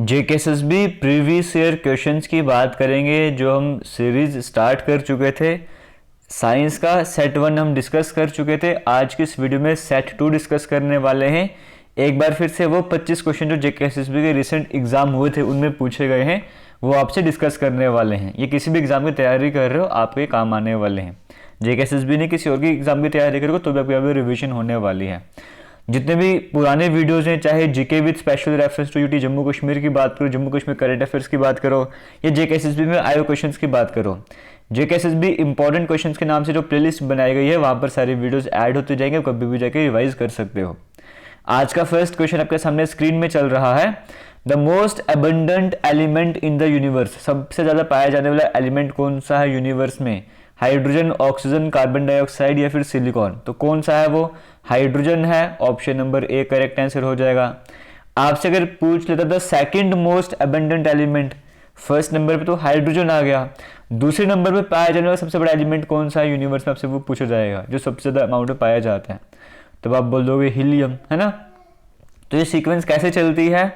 JKSSB previous year questions की बात करेंगे जो हम सीरीज स्टार्ट कर चुके थे। साइंस का सेट 1 हम डिस्कस कर चुके थे। आज की इस वीडियो में सेट 2 डिस्कस करने वाले हैं। एक बार फिर से वो 25 क्वेश्चन जो जेकेएसएसबी के रिसेंट एग्जाम हुए थे उनमें पूछे गए हैं वो आपसे डिस्कस करने वाले हैं। ये किसी भी एग्जाम की तैयारी कर रहे हो आपके काम आने वाले हैं। जेकेएसएसबी ने किसी और की एग्जाम की तैयारी करोगे तो भी आपकी अभी रिविजन होने वाली है। जितने भी पुराने वीडियोस हैं, चाहे GK with special reference to UT Jammu Kashmir की बात करो, जम्मू कश्मीर करंट अफेयर्स की बात करो, या जेकेएसएसबी में आए हुए क्वेश्चंस की बात करो, जेकेएसएसबी इंपॉर्टेंट क्वेश्चंस के नाम से जो प्लेलिस्ट बनाई गई है वहां पर सारी वीडियोस ऐड होते जाएंगे, कभी भी जाके रिवाइज कर सकते हो। आज का फर्स्ट क्वेश्चन आपके सामने स्क्रीन में चल रहा है। The most abundant element in the universe, सबसे ज्यादा पाया जाने वाला एलिमेंट कौन सा है यूनिवर्स में? हाइड्रोजन, ऑक्सीजन, कार्बन डाइऑक्साइड या फिर सिलिकॉन? तो कौन सा है वो? हाइड्रोजन है। Option number A correct answer हो जाएगा। आपसे अगर पूछ लेता the second most abundant element, first number पे तो हाइड्रोजन आ गया, दूसरे नंबर पे पाया जाने वाला सबसे बड़ा एलिमेंट कौन सा है यूनिवर्स में, आपसे वो पूछा जाएगा जो सबसे ज्यादा अमाउंट में पाया जाता है। तो आप बोल दोगे हीलियम, है ना। तो ये सीक्वेंस कैसे चलती है?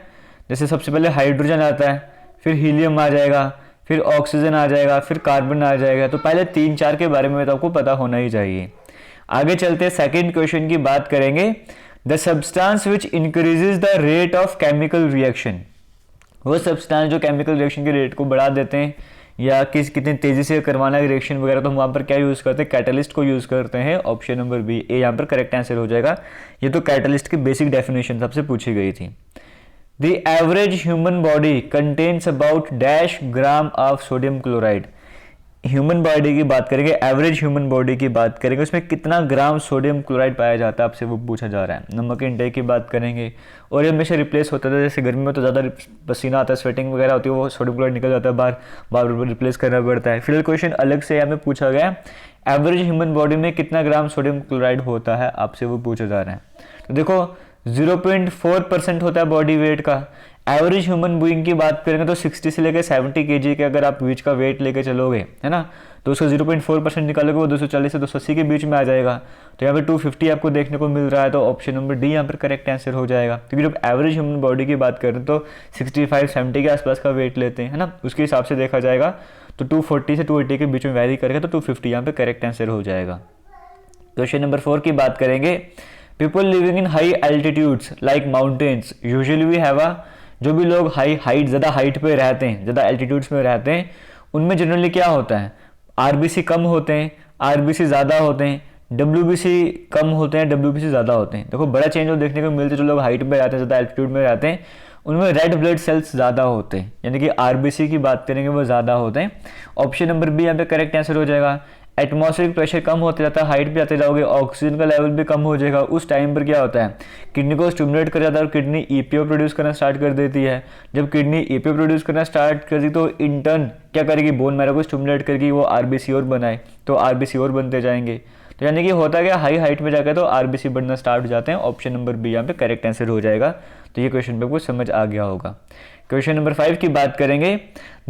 जैसे सबसे पहले हाइड्रोजन आता है, फिर हीलियम आ जाएगा, फिर ऑक्सीजन आ जाएगा, फिर कार्बन आ जाएगा। तो पहले 3-4 के बारे में तो आपको पता होना ही चाहिए। आगे चलते हैं, सेकंड क्वेश्चन की बात करेंगे। The substance which increases the rate of chemical reaction, वो सब्सटेंस जो केमिकल रिएक्शन के रेट को बढ़ा देते हैं या कितनी तेजी से करवाना है रिएक्शन वगैरह, तो हम वहाँ पर क्या यूज़ करते हैं? कैटलिस्ट को यूज़ करते हैं। ऑप्शन नंबर बी ए यहाँ पर करेक्ट आंसर हो जाएगा। ये तो कैटलिस्ट की बेसिक डेफिनेशन सबसे पूछी गई थी। The average human body contains about dash gram of sodium chloride. Human body की बात करेंगे, एवरेज ह्यूमन बॉडी की बात करेंगे, उसमें कितना ग्राम सोडियम क्लोराइड पाया जाता है, आपसे वो पूछा जा रहा है। नमक इंटेक की बात करेंगे, और ये हमेशा रिप्लेस होता था। जैसे गर्मी में तो ज़्यादा पसीना आता है, स्वेटिंग वगैरह होती है, वो सोडियम क्लोराइड निकल जाता है, बार बार रिप्लेस करना पड़ता है। फिर क्वेश्चन अलग से हमें पूछा गया, एवरेज ह्यूमन बॉडी में कितना ग्राम सोडियम क्लोराइड होता है, आपसे वो पूछा जा रहा है। तो देखो 0.4% होता है बॉडी वेट का। एवरेज ह्यूमन बीइंग की बात करेंगे तो 60 से लेकर 70 केजी के अगर आप बीच का वेट लेके चलोगे, है ना, तो उसका 0.4% निकालोगे वो 240 से 280 के बीच में आ जाएगा। तो यहाँ पे 250 आपको देखने को मिल रहा है। तो ऑप्शन नंबर डी यहाँ पर करेक्ट आंसर हो जाएगा, क्योंकि जब एवरेज ह्यूमन बॉडी की बात करें तो 65-70 के आसपास का वेट लेते हैं, है ना, उसके हिसाब से देखा जाएगा। तो 240 से 280 के बीच में वैरी करेगा तो 250 यहाँ पे करेक्ट आंसर हो जाएगा। क्वेश्चन नंबर 4 की बात करेंगे। People living in high altitudes like mountains usually we have a, जो भी लोग ज़्यादा हाइट पे रहते हैं, ज़्यादा एल्टीट्यूड्स में रहते हैं, उनमें जनरली क्या होता है? आरबीसी कम होते हैं, आरबीसी ज़्यादा होते हैं, डब्ल्यूबीसी कम होते हैं, डब्ल्यूबीसी ज़्यादा होते हैं। देखो बड़ा चेंज देखने को मिलता है, जो लोग हाइट पे रहते हैं, ज़्यादा एल्टीट्यूड में रहते हैं, उनमें रेड ब्लड सेल्स ज़्यादा होते हैं, यानी कि आरबीसी की बात करेंगे वो ज़्यादा होते हैं। ऑप्शन नंबर बी यहाँ पे करेक्ट आंसर हो जाएगा। एटमॉस्फेरिक प्रेशर कम होते जाता है, हाइट पे जाते जाओगे, ऑक्सीजन का लेवल भी कम हो जाएगा। उस टाइम पर क्या होता है? किडनी को स्टिमुलेट कर जाता है और किडनी ईपीओ प्रोड्यूस करना स्टार्ट कर देती है। जब किडनी ईपीओ प्रोड्यूस करना स्टार्ट करती तो इंटर्न क्या करेगी? बोन मैरो को स्टिमुलेट करके वो आरबीसी और बनाए, तो आरबीसी और बनते जाएंगे। तो यानी कि होता क्या, हाई हाइट में जाकर तो आरबीसी बनना स्टार्ट हो जाते हैं। ऑप्शन नंबर बी यहाँ पे करेक्ट आंसर हो जाएगा। तो ये क्वेश्चन पे आपको समझ आ गया होगा। क्वेश्चन नंबर 5 की बात करेंगे।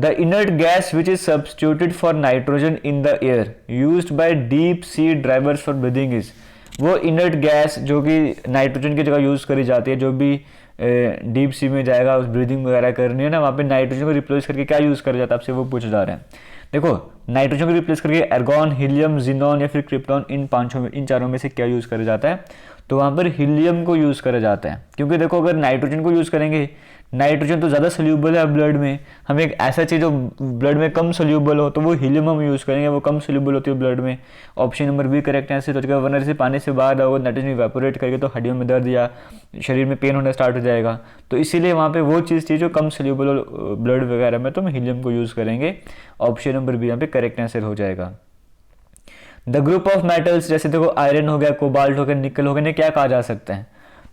The inert gas which is substituted for nitrogen in the air used by deep sea drivers for breathing is, वो इनर्ट गैस जो कि नाइट्रोजन की जगह यूज करी जाती है, जो भी डीप सी में जाएगा उस ब्रीदिंग वगैरह करनी है ना, वहाँ पे नाइट्रोजन को रिप्लेस करके क्या यूज करा जाता है, आपसे वो पूछा जा रहा है। देखो नाइट्रोजन को रिप्लेस करके एर्गॉन, हीलियम, जिनॉन या फिर क्रिप्टॉन, इन चारों में से क्या यूज करा जाता है? तो वहाँ पर हीलियम को यूज करा जाता है, क्योंकि देखो अगर नाइट्रोजन को यूज करेंगे, नाइट्रोजन तो ज़्यादा सोल्यूबल है ब्लड में, हमें एक ऐसा चीज़ जो ब्लड में कम सोल्यूबल हो तो वो हीलियम हम यूज़ करेंगे, वो कम सोल्यूबल होती है ब्लड में। Option number B correct answer हो जाएगा। वरना जैसे पानी से बाहर आओगे, नाइट्रोजन इवेपोरेट करके तो हड्डियों में दर्द या शरीर में पेन होना स्टार्ट हो जाएगा। तो इसीलिए वहाँ पे वो चीज़ थी जो कम सोल्यूबल हो ब्लड वगैरह में, तो हम हीलियम को यूज़ करेंगे। ऑप्शन नंबर बी यहाँ पे करेक्ट आंसर हो जाएगा। द ग्रुप ऑफ मेटल्स, जैसे देखो आयरन हो गया, कोबाल्ट हो गया, निकल हो गया, क्या कहा जा सकता है?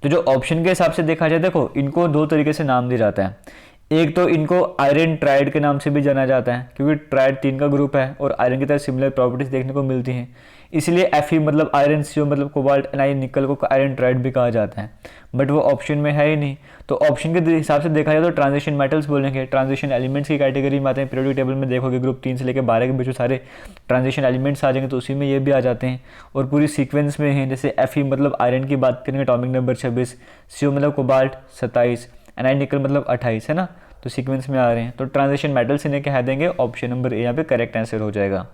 तो जो ऑप्शन के हिसाब से देखा जाए, देखो इनको 2 तरीके से नाम दिया जाता है। एक तो इनको आयरन ट्राइड के नाम से भी जाना जाता है, क्योंकि ट्राइड 3 का ग्रुप है और आयरन की तरह सिमिलर प्रॉपर्टीज देखने को मिलती हैं, इसलिए Fe मतलब आयरन, CO मतलब कोबाल्ट, Ni निकल को आयरन ट्राइड भी कहा जाता है। बट वो ऑप्शन में है ही नहीं, तो ऑप्शन के हिसाब से देखा जाए तो ट्रांजिशन मेटल्स बोलेंगे, ट्रांजिशन एलिमेंट्स की कैटेगरी में आते हैं। पीरियोडिक टेबल में देखोगे ग्रुप 3 से लेकर 12 के बीच में सारे ट्रांजिशन एलिमेंट्स आ जाएंगे, तो उसी में ये भी आ जाते हैं और पूरी सीक्वेंस में हैं। जैसे Fe मतलब आयरन की बात करेंगे, एटॉमिक नंबर 26, CO मतलब कोबाल्ट 27, Ni निकल मतलब 28, है ना। तो सीक्वेंस में आ रहे हैं, तो ट्रांजिशन मेटल्स इन्हें कह देंगे। ऑप्शन नंबर ए यहाँ पे करेक्ट आंसर हो जाएगा।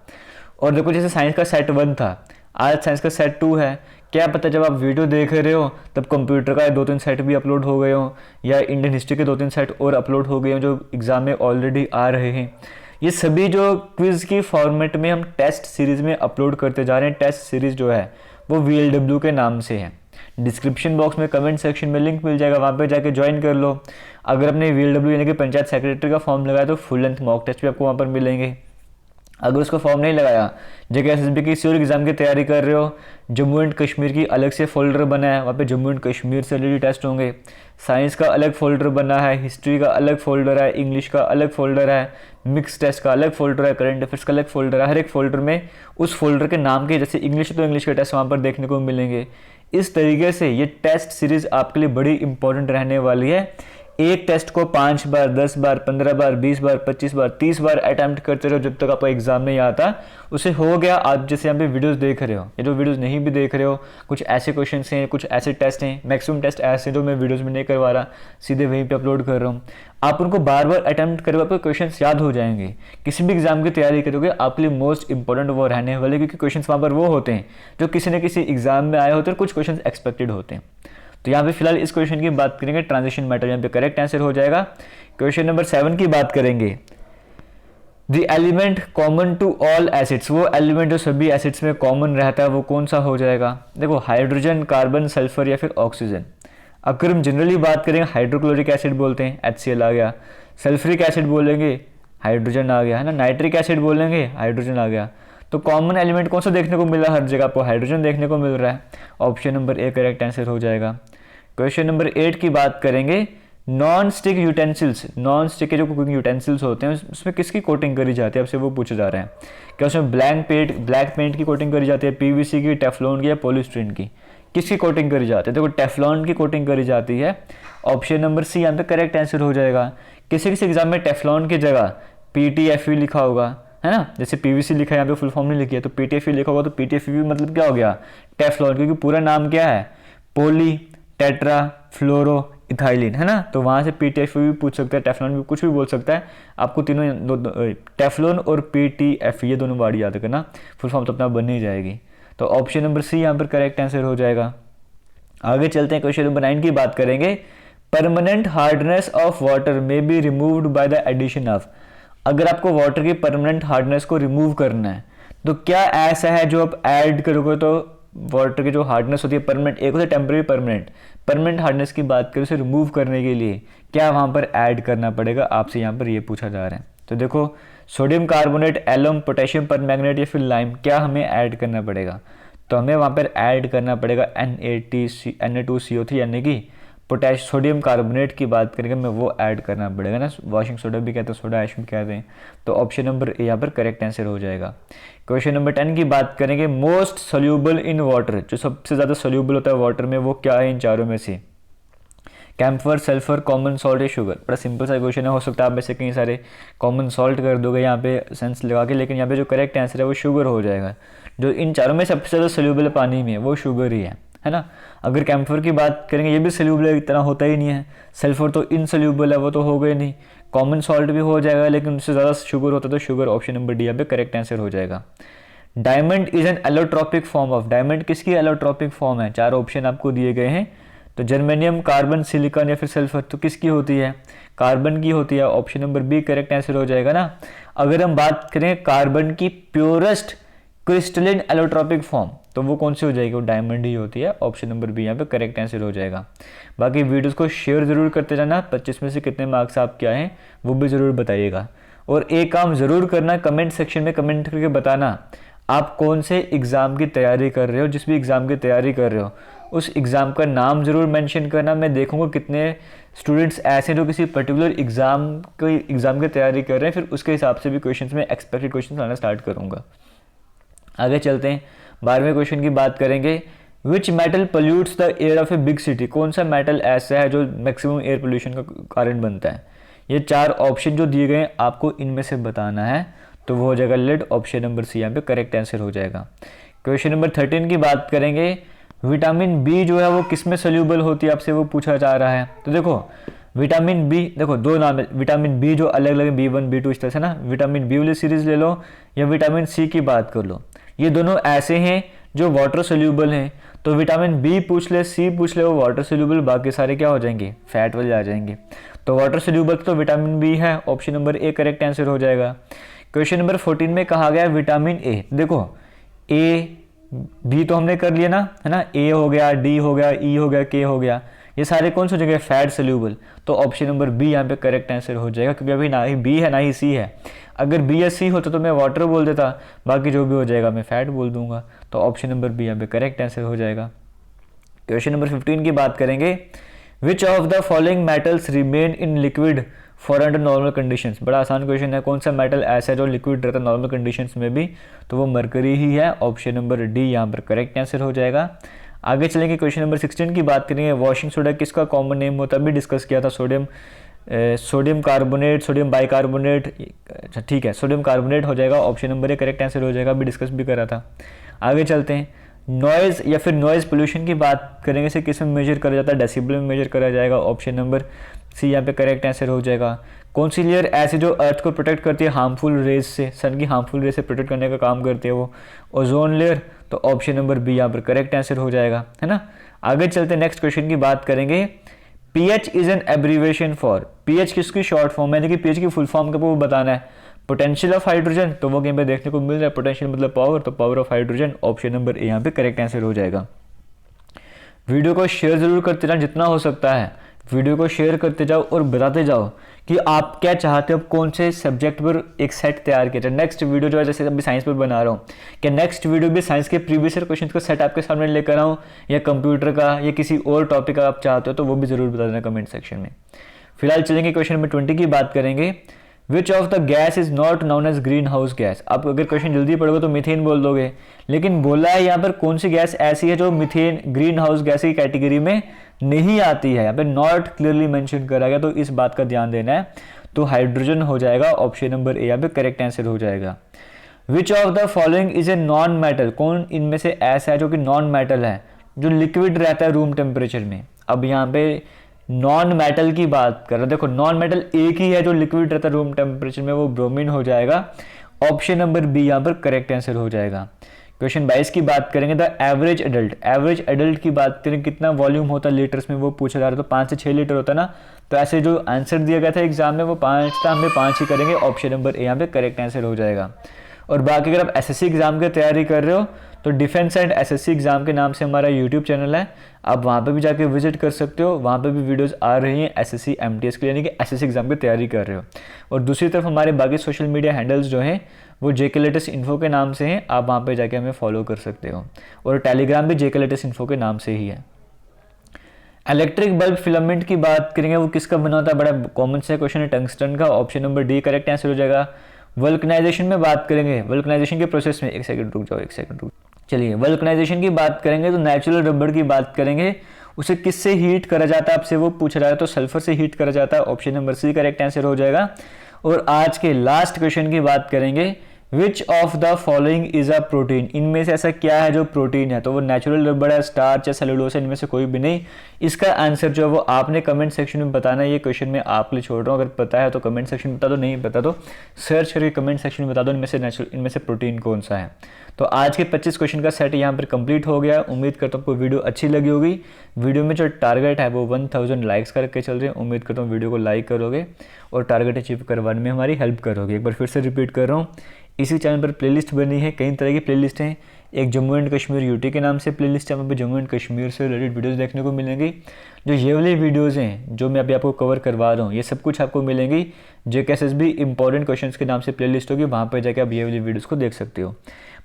और देखो जैसे साइंस का सेट 1 था, आज साइंस का सेट 2 है, क्या पता जब आप वीडियो देख रहे हो तब कंप्यूटर का 2-3 सेट भी अपलोड हो गए हो, या इंडियन हिस्ट्री के 2-3 सेट और अपलोड हो गए हो जो एग्ज़ाम में ऑलरेडी आ रहे हैं। ये सभी जो क्विज़ की फॉर्मेट में हम टेस्ट सीरीज़ में अपलोड करते जा रहे हैं। टेस्ट सीरीज़ जो है वो VLW के नाम से है। डिस्क्रिप्शन बॉक्स में कमेंट सेक्शन में लिंक मिल जाएगा, वहाँ पे जाके ज्वाइन कर लो। अगर आपने VLW यानी कि पंचायत सेक्रेटरी का फॉर्म लगाया तो फुल लेंथ मॉक टेस्ट भी आपको वहाँ पर मिलेंगे। अगर उसका फॉर्म नहीं लगाया, JKSSB की किसी और एग्जाम की तैयारी कर रहे हो, जम्मू एंड कश्मीर की अलग से फोल्डर बना है, वहाँ पे जम्मू एंड कश्मीर से रिलेटेड टेस्ट होंगे। साइंस का अलग फोल्डर बना है, हिस्ट्री का अलग फोल्डर है, इंग्लिश का अलग फोल्डर है, मिक्स टेस्ट का अलग फोल्डर है, करंट अफेयर्स का अलग फोल्डर है। हर एक फोल्डर में उस फोल्डर के नाम के, जैसे इंग्लिश तो इंग्लिश के टेस्ट वहाँ पर देखने को मिलेंगे। इस तरीके से ये टेस्ट सीरीज़ आपके लिए बड़ी इंपॉर्टेंट रहने वाली है। एक टेस्ट को 5 बार, 10 बार, 15 बार, 20 बार, 25 बार, 30 बार अटैम्प्ट करते रहो जब तक आपका एग्जाम नहीं आता। उसे हो गया। आप जैसे यहाँ पे वीडियोस देख रहे हो, ये जो वीडियोस नहीं भी देख रहे हो, कुछ ऐसे क्वेश्चंस हैं, कुछ ऐसे टेस्ट हैं, मैक्सिमम टेस्ट ऐसे जो मैं वीडियोस में नहीं करवा रहा, सीधे वहीं पे अपलोड कर रहा हूँ। आप उनको बार बार अटैम्प्ट करोगे, आपको क्वेश्चंस याद हो जाएंगे। किसी भी एग्जाम की तैयारी करोगे आपके लिए मोस्ट इंपॉर्टेंट वो रहने वाले, क्योंकि क्वेश्चंस वहाँ पर वो होते हैं जो किसी न किसी एग्जाम में आए होते हैं, कुछ क्वेश्चन एक्सपेक्टेड होते हैं। तो यहाँ पे फिलहाल इस क्वेश्चन की बात करेंगे, ट्रांजिशन मेटल यहाँ पे करेक्ट आंसर हो जाएगा। क्वेश्चन नंबर 7 की बात करेंगे, the element common to all acids, वो एलिमेंट जो सभी एसिड्स में कॉमन रहता है वो कौन सा हो जाएगा। देखो हाइड्रोजन, कार्बन, सल्फर या फिर ऑक्सीजन। अगर हम जनरली बात करेंगे हाइड्रोक्लोरिक एसिड बोलते हैं, HCl आ गया। सल्फ्रिक एसिड बोलेंगे, हाइड्रोजन आ गया, है ना। नाइट्रिक एसिड बोलेंगे, हाइड्रोजन आ गया। तो कॉमन एलिमेंट कौन सा देखने को मिल रहा है, हर जगह आपको हाइड्रोजन देखने को मिल रहा है। Option number A correct answer हो जाएगा। क्वेश्चन नंबर 8 की बात करेंगे, non stick utensils, non stick के जो कुकिंग यूटेंसिल्स होते हैं उसमें किसकी कोटिंग करी जाती है, आपसे वो पूछा जा रहा है। क्या उसमें ब्लैक पेंट की कोटिंग करी जाती है, PVC की, टेफ्लॉन की या पॉलीस्टीरीन की, किसकी कोटिंग करी जाती है। देखो टेफ्लॉन की कोटिंग करी जाती है। ऑप्शन नंबर सी यहाँ पे करेक्ट आंसर हो जाएगा। किसी किसी एग्जाम में टेफ्लॉन की जगह PTFE लिखा होगा, है ना। जैसे PVC लिखा है, यहाँ पे फुल फॉर्म नहीं लिखी है, तो PTFE लिखा होगा, तो PTFE मतलब क्या हो गया, टेफ्लॉन, क्योंकि पूरा नाम क्या है, पॉली टेट्रा फ्लोरो इथाइलिन, है ना। तो वहाँ से PTFE भी पूछ सकता है, टेफ्लॉन भी, कुछ भी बोल सकता है। आपको तीनों टेफ्लॉन और PTFE ये दोनों वर्ड याद रखना, फुल फॉर्म तो अपना बन ही जाएगी। तो ऑप्शन नंबर सी यहाँ पर करेक्ट आंसर हो जाएगा। आगे चलते हैं, क्वेश्चन नंबर 9 की बात करेंगे, permanent hardness of water may be removed by the addition of. अगर आपको वाटर की परमानेंट हार्डनेस को रिमूव करना है तो क्या ऐसा है जो आप ऐड करोगे तो वाटर की जो हार्डनेस होती है परमानेंट, एक होता है टेम्परेरी परमानेंट, परमानेंट हार्डनेस की बात करें उसे रिमूव करने के लिए क्या वहाँ पर ऐड करना पड़ेगा, आपसे यहाँ पर ये पूछा जा रहा है। तो देखो sodium carbonate, alum, potassium permanganate या फिर लाइम, क्या हमें ऐड करना पड़ेगा। तो हमें वहाँ पर ऐड करना पड़ेगा Na2CO3 यानी कि सोडियम कार्बोनेट की बात करेंगे मैं, वो ऐड करना पड़ेगा ना। वॉशिंग सोडा भी कहते हैं, सोडा ऐश भी कहते हैं। तो ऑप्शन नंबर ए यहाँ पर करेक्ट आंसर हो जाएगा। क्वेश्चन नंबर 10 की बात करेंगे, मोस्ट सोल्यूबल इन वाटर, जो सबसे ज़्यादा सोल्यूबल होता है वाटर में वो क्या है इन चारों में से, कैम्फर, सल्फर, कॉमन सॉल्ट या शुगर। बड़ा सिंपल सा क्वेश्चन है, हो सकता है आप में से कई सारे कॉमन सॉल्ट कर दोगे यहाँ पे सेंस लगा के, लेकिन यहाँ पे जो करेक्ट आंसर है वो शुगर हो जाएगा। जो इन चारों में सबसे ज़्यादा सोल्यूबल पानी में वो शुगर ही है ना। अगर कैम्फर की बात करेंगे ये भी सोल्यूबल इतना होता ही नहीं है, सल्फर तो इनसोल्यूबल है, वो तो हो गए नहीं, कॉमन सॉल्ट भी हो जाएगा लेकिन उससे ज़्यादा शुगर होता है, तो शुगर ऑप्शन नंबर डी यहाँ पे करेक्ट आंसर हो जाएगा। Diamond is an allotropic form of, diamond किसकी एलोट्रॉपिक फॉर्म है, 4 ऑप्शन आपको दिए गए हैं। तो जर्मेनियम, कार्बन, सिलिकॉन या फिर सल्फर, तो किसकी होती है, कार्बन की होती है। Option number B correct answer हो जाएगा ना। अगर हम बात करें कार्बन की प्योरेस्ट क्रिस्टलिन एलोट्रॉपिक फॉर्म, तो वो कौन सी हो जाएगी, वो डायमंड ही होती है। ऑप्शन नंबर बी यहाँ पे करेक्ट आंसर हो जाएगा। बाकी वीडियोस को शेयर ज़रूर करते जाना, 25 में से कितने मार्क्स आप क्या हैं वो भी ज़रूर बताइएगा। और एक काम ज़रूर करना, कमेंट सेक्शन में कमेंट करके बताना आप कौन से एग्ज़ाम की तैयारी कर रहे हो। जिस भी एग्ज़ाम की तैयारी कर रहे हो उस एग्ज़ाम का नाम ज़रूर मेंशन करना। मैं देखूंगा कितने स्टूडेंट्स ऐसे जो किसी पर्टिकुलर एग्ज़ाम की तैयारी कर रहे हैं, फिर उसके हिसाब से भी क्वेश्चंस में एक्सपेक्टेड क्वेश्चंस लाना स्टार्ट करूँगा। आगे चलते हैं, 12वें क्वेश्चन की बात करेंगे, which metal pollutes the air of a big city, कौन सा मेटल ऐसा है जो मैक्सिमम एयर पोल्यूशन का कारण बनता है। ये 4 ऑप्शन जो दिए गए हैं आपको इनमें से बताना है, तो वो हो जाएगा लेड। ऑप्शन नंबर सी यहाँ पे करेक्ट आंसर हो जाएगा। क्वेश्चन नंबर 13 की बात करेंगे, विटामिन बी जो है वो किस में सोल्यूबल होती है, आपसे वो पूछा जा रहा है। तो देखो विटामिन बी, देखो दो नाम है विटामिन बी जो अलग अलग B1 B2 इस तरह से ना, विटामिन बी वाली सीरीज ले लो या विटामिन सी की बात कर लो, ये दोनों ऐसे हैं जो वाटर सोल्यूबल हैं। तो विटामिन बी पूछ ले, सी पूछ ले, वो वाटर सोल्यूबल, बाकी सारे क्या हो जाएंगे, फैट वाले आ जाएंगे। तो वाटर सोल्यूबल तो विटामिन बी है, option number A correct answer हो जाएगा। क्वेश्चन नंबर 14 में कहा गया विटामिन ए, देखो ए बी तो हमने कर लिया ना, है ना, ए हो गया, डी हो गया, ई हो गया, के हो गया, ये सारे कौन से हो जाएंगे, फैट सोल्यूबल। तो ऑप्शन नंबर बी यहाँ पे करेक्ट आंसर हो जाएगा, क्योंकि अभी ना ही बी है ना ही सी है। अगर बी या सी होता तो मैं वाटर बोल देता, बाकी जो भी हो जाएगा मैं फैट बोल दूंगा। तो ऑप्शन नंबर बी यहाँ पे करेक्ट आंसर हो जाएगा। क्वेश्चन नंबर 15 की बात करेंगे, which of the following metals remain in liquid for under normal conditions. बड़ा आसान क्वेश्चन है, कौन सा मेटल ऐसा है जो लिक्विड रहता है नॉर्मल कंडीशंस में भी, तो वो मरकरी ही है। ऑप्शन नंबर डी यहाँ पर करेक्ट आंसर हो जाएगा। आगे चलेंगे, क्वेश्चन नंबर 16 की बात करेंगे, वॉशिंग सोडा किसका कॉमन नेम होता है, अभी डिस्कस किया था, सोडियम कार्बोनेट, सोडियम बाइकार्बोनेट, अच्छा ठीक है, सोडियम कार्बोनेट हो जाएगा, option number A correct answer हो जाएगा, अभी डिस्कस भी करा था। आगे चलते हैं, नॉइज़ या फिर नॉइज़ पोल्यूशन की बात करेंगे, इसे किस में मेजर करा जाता है, डेसिबल में मेजर करा जाएगा, ऑप्शन नंबर सी यहाँ पे करेक्ट आंसर हो जाएगा। कौन सी लेयर ऐसी जो अर्थ को प्रोटेक्ट करती है हार्मफुल रेज से, सन की हार्मफुल रेज से प्रोटेक्ट करने का काम करती है, वो ओजोन लेयर। तो ऑप्शन नंबर बी यहाँ पर करेक्ट आंसर हो जाएगा, है ना। आगे चलते नेक्स्ट क्वेश्चन की बात करेंगे, pH is an abbreviation for, pH किसकी शॉर्ट फॉर्म है, यानी कि पीएच की फुल फॉर्म का वो बताना है, पोटेंशियल ऑफ हाइड्रोजन, तो वो कहीं पे देखने को मिल रहा है, पोटेंशियल मतलब पावर, तो power of hydrogen, option number A यहाँ पे करेक्ट आंसर हो जाएगा। वीडियो को शेयर जरूर करते जाओ जितना हो सकता है, वीडियो को शेयर करते जाओ और बताते जाओ कि आप क्या चाहते हो, कौन से सब्जेक्ट पर एक सेट तैयार किया जाए। नेक्स्ट वीडियो जो है, जैसे अभी साइंस पर बना रहा हूँ, क्या नेक्स्ट वीडियो भी साइंस के प्रीवियस ईयर क्वेश्चन का सेट आपके सामने लेकर आऊँ, या कंप्यूटर का या किसी और टॉपिक का आप चाहते हो, तो वो भी जरूर बता देना कमेंट सेक्शन में। फिलहाल चलेंगे क्वेश्चन नंबर 20 की बात करेंगे, which of the gas is not known as greenhouse gas. आप अगर क्वेश्चन जल्दी पढ़ोगे तो मीथेन बोल दोगे, लेकिन बोला है यहाँ पर कौन सी गैस ऐसी है जो मीथेन ग्रीन हाउस गैस की कैटेगरी में नहीं आती है, यहाँ पे नॉट क्लियरली मेंशन करा गया, तो इस बात का ध्यान देना है। तो हाइड्रोजन हो जाएगा, ऑप्शन नंबर ए यहाँ पे करेक्ट आंसर हो जाएगा। विच of the following is a non metal, कौन इनमें से ऐसा है जो कि नॉन मेटल है, जो लिक्विड रहता है रूम टेम्परेचर में। अब यहाँ पे नॉन मेटल की बात कर रहे हैं, देखो नॉन मेटल एक ही है जो लिक्विड रहता है रूम टेम्परेचर में, वो ब्रोमीन हो जाएगा, ऑप्शन नंबर बी यहाँ पर करेक्ट आंसर हो जाएगा। क्वेश्चन 22 की बात करेंगे, द एवरेज एडल्ट की बात करें, कितना वॉल्यूम होता है लीटर्स में, वो पूछा जा रहा है, तो 5 से 6 लीटर होता है ना। तो ऐसे जो आंसर दिया गया था एग्जाम में वो 5 था, हमें 5 ही करेंगे, ऑप्शन नंबर ए यहाँ पे करेक्ट आंसर हो जाएगा। और बाकी अगर आप एसएससी एग्जाम की तैयारी कर रहे हो तो डिफेंस एंड एसएससी एग्जाम के नाम से हमारा यूट्यूब चैनल है, आप वहाँ पे भी जाके विजिट कर सकते हो, वहाँ पे भी वीडियोस आ रही हैं एसएससी एमटीएस के लिए, यानी कि एसएससी एग्जाम की तैयारी कर रहे हो। और दूसरी तरफ हमारे बाकी सोशल मीडिया हैंडल्स जो हैं वो जेके लेटेस्ट इन्फो के नाम से हैं, आप वहाँ पे जाके हमें फॉलो कर सकते हो, और टेलीग्राम भी जेके लेटेस्ट इन्फो के नाम से ही है। इलेक्ट्रिक बल्ब फिलामेंट की बात करेंगे, वो किसका बना होता है, बड़ा कॉमन सा क्वेश्चन है, टंगस्टन का, option number D correct answer हो जाएगा। वल्कनाइजेशन में बात करेंगे, वल्कनाइजेशन के प्रोसेस में, एक सेकंड रुक जाओ, चलिए वल्कनाइजेशन की बात करेंगे तो नेचुरल रबर की बात करेंगे, उसे किससे हीट करा जाता है, आपसे वो पूछा जा रहा है, तो सल्फर से हीट करा जाता है, option number C correct answer हो जाएगा। और आज के लास्ट क्वेश्चन की बात करेंगे, which of the following is a protein, इनमें से ऐसा क्या है जो प्रोटीन है, तो वो नेचुरल रबर है, स्टार्च या सेलुलोज है, इनमें से कोई भी नहीं। इसका आंसर जो है वो आपने कमेंट सेक्शन में बताना है, ये क्वेश्चन मैं आप लिए छोड़ रहा हूँ, अगर पता है तो कमेंट सेक्शन में बता दो, नहीं पता तो सर्च करके कमेंट सेक्शन में बता दो इनमें से प्रोटीन कौन सा है। तो आज के 25 क्वेश्चन का सेट यहाँ पर कंप्लीट हो गया। उम्मीद करता हूँ आपको वीडियो अच्छी लगी होगी। वीडियो में जो टारगेट है वो 1000 लाइक्स करके चल रहे हैं, उम्मीद करता हूँ वीडियो को लाइक करोगे और टारगेट अचीव करवाने में हमारी हेल्प करोगे। एक बार फिर से रिपीट कर रहा हूँ, इसी चैनल पर प्लेलिस्ट बनी है, कई तरह की प्लेलिस्ट हैं, एक जम्मू एंड कश्मीर यूटी के नाम से प्लेलिस्ट है, वहाँ पे जम्मू एंड कश्मीर से रिलेटेड वीडियोस देखने को मिलेंगी। जो ये वाली वीडियोस हैं जो मैं अभी आपको कवर करवा रहा हूँ, ये सब कुछ आपको मिलेंगी। जेकेएसएसबी इंपॉर्टेंट क्वेश्चंस के नाम से प्लेलिस्ट होगी, वहाँ पर जाकर आप ये वाली वीडियोज़ को देख सकते हो।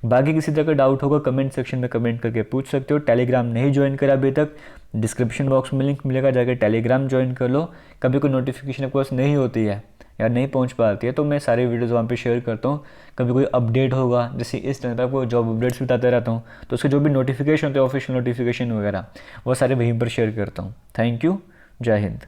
बाकी किसी तरह का डाउट होगा कमेंट सेक्शन में कमेंट करके पूछ सकते हो। टेलीग्राम नहीं ज्वाइन करा अभी तक, डिस्क्रिप्शन बॉक्स में लिंक मिलेगा, जाकर टेलीग्राम ज्वाइन कर लो। कभी कोई नोटिफिकेशन आपके पास नहीं होती है या नहीं पहुंच पाती है तो मैं सारी वीडियोज़ वहाँ पे शेयर करता हूँ। कभी कोई अपडेट होगा, जैसे इस टाइम पर आपको जॉब अपडेट्स बताते रहता हूँ, तो उसके जो भी नोटिफिकेशन होते हैं ऑफिशियल नोटिफिकेशन वगैरह, वो सारे वहीं पर शेयर करता हूँ। थैंक यू, जय हिंद।